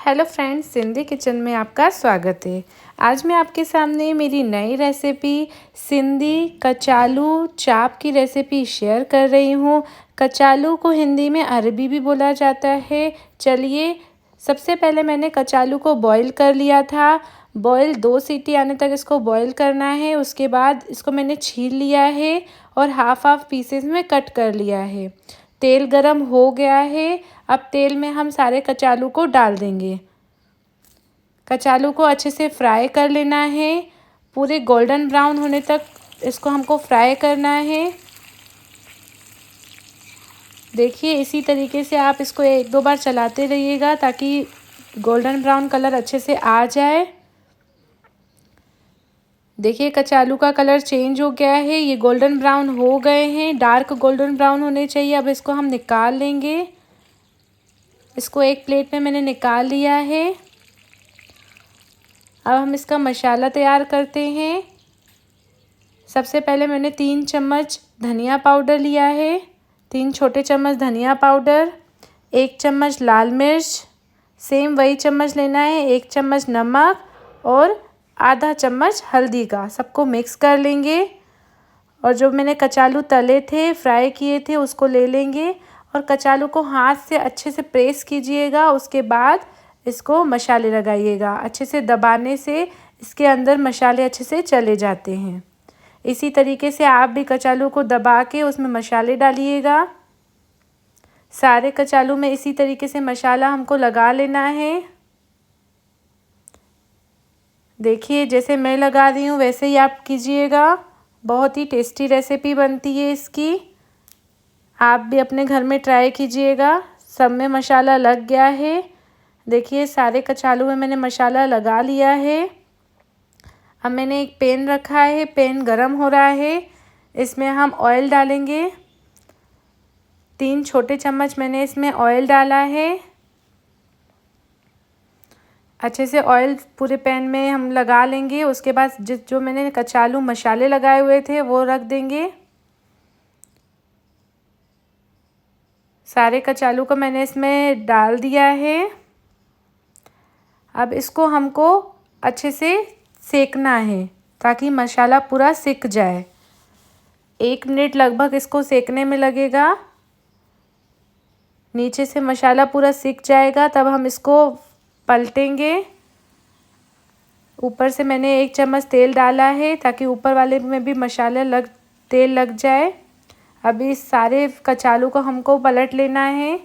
Hello friends, Sindhi kitchen में आपका स्वागत है। आज मैं आपके सामने मेरी नई रेसिपी सिंधी कचालू चाप की रेसिपी शेयर कर रही हूँ। कचालू को हिंदी में अरबी भी बोला जाता है। चलिए, सबसे पहले मैंने कचालू को बॉईल कर लिया था। बॉईल 2 सीटी आने तक इसको बॉईल करना है। उसके बाद इसको मैंने छील लिया है और हाफ पीसेस में कट कर लिया है। तेल गरम हो गया है। अब तेल में हम सारे कचालू को डाल देंगे। कचालू को अच्छे से फ्राई कर लेना है। पूरे गोल्डन ब्राउन होने तक इसको हमको फ्राई करना है। देखिए, इसी तरीके से आप इसको 1-2 बार चलाते रहिएगा ताकि गोल्डन ब्राउन कलर अच्छे से आ जाए। देखिए, कचालू का कलर चेंज हो गया है। ये गोल्डन ब्राउन हो गए हैं, डार्क गोल्डन ब्राउन होने चाहिए। अब इसको हम निकाल लेंगे। इसको एक प्लेट में मैंने निकाल लिया है। अब हम इसका मसाला तैयार करते हैं। सबसे पहले मैंने 3 चम्मच धनिया पाउडर लिया है, 3 छोटे चम्मच धनिया पाउडर, 1 चम्मच लाल मिर्च, सेम वही चम्मच लेना है, 1 चम्मच नमक और आधा चम्मच हल्दी का। सबको मिक्स कर लेंगे और जो मैंने कचालू तले थे, फ्राई किए थे, उसको ले लेंगे और कचालू को हाथ से अच्छे से प्रेस कीजिएगा। उसके बाद इसको मसाले लगाइएगा। अच्छे से दबाने से इसके अंदर मसाले अच्छे से चले जाते हैं। इसी तरीके से आप भी कचालू को दबा के उसमें मसाले डालिएगा। सारे कचालू में इसी तरीके से मसाला हमको लगा लेना है। देखिए, जैसे मैं लगा रही हूँ वैसे ही आप कीजिएगा। बहुत ही टेस्टी रेसिपी बनती है इसकी। आप भी अपने घर में ट्राई कीजिएगा। सब में मसाला लग गया है। देखिए, सारे कचालू में मैंने मसाला लगा लिया है। अब मैंने एक पैन रखा है, पैन गरम हो रहा है। इसमें हम ऑयल डालेंगे। 3 छोटे चम्मच मैंने इसमें ऑयल डाला है। अच्छे से ऑयल पूरे पैन में हम लगा लेंगे। उसके बाद जो मैंने कचालू मसाले लगाए हुए थे वो रख देंगे। सारे कचालू को मैंने इसमें डाल दिया है। अब इसको हमको अच्छे से सेकना है ताकि मसाला पूरा सिक जाए। 1 मिनट लगभग इसको सेकने में लगेगा। नीचे से मसाला पूरा सिक जाएगा तब हम इसको पलटेंगे। ऊपर से मैंने 1 चम्मच तेल डाला है ताकि ऊपर वाले में भी तेल लग जाए। अभी इस सारे कचालू को हमको पलट लेना है।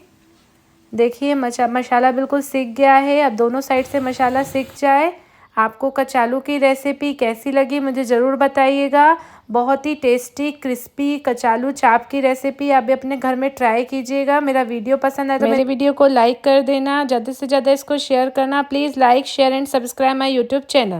देखिए, मसाला बिल्कुल सिक गया है। अब दोनों साइड से मसाला सिक जाए। आपको कचालू की रेसिपी कैसी लगी मुझे ज़रूर बताइएगा। बहुत ही टेस्टी क्रिस्पी कचालू चाप की रेसिपी आप भी अपने घर में ट्राई कीजिएगा। मेरा वीडियो पसंद आए तो मेरे वीडियो को लाइक कर देना। ज़्यादा से ज़्यादा इसको शेयर करना। Please like, share and subscribe my YouTube channel.